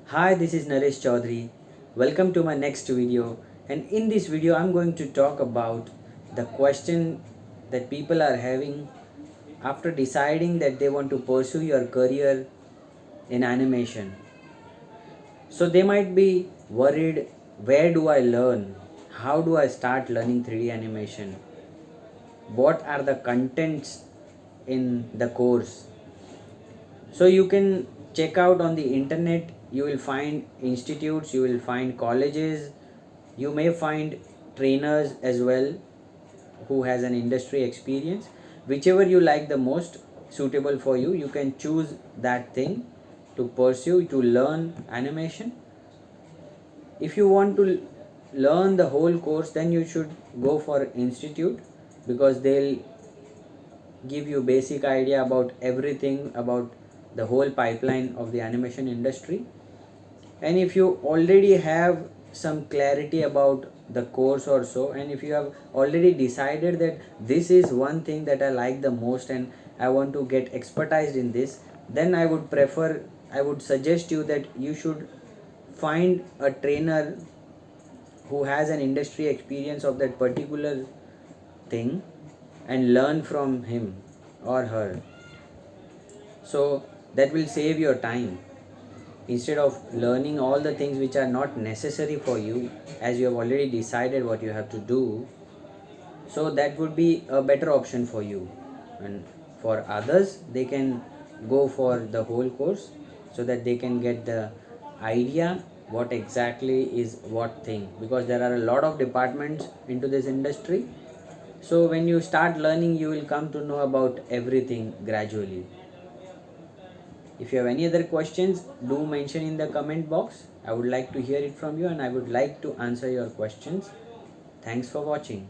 Hi, this is Naresh Chaudhary. Welcome to my next video. And in this video, I'm going to talk about the question that people are having after deciding that they want to pursue your career in animation. So they might be worried, where do I learn? How do I start learning 3D animation? What are the contents in the course? So you can check out on the internet, you will find institutes, you will find colleges, you may find trainers as well who has an industry experience. Whichever you like the most suitable for you, you can choose that thing to pursue to learn animation. If you want to learn the whole course, then you should go for institute, because they'll give you basic idea about everything about the whole pipeline of the animation industry. And if you already have some clarity about the course or so, and if you have already decided that this is one thing that I like the most and I want to get expertised in this, then I would suggest you that you should find a trainer who has an industry experience of that particular thing and learn from him or her. So that will save your time, instead of learning all the things which are not necessary for you, as you have already decided what you have to do. So that would be a better option for you. And for others, they can go for the whole course, so that they can get the idea what exactly is what thing, because there are a lot of departments into this industry. So when you start learning, you will come to know about everything gradually. If you have any other questions, do mention in the comment box. I would like to hear it from you and I would like to answer your questions. Thanks for watching.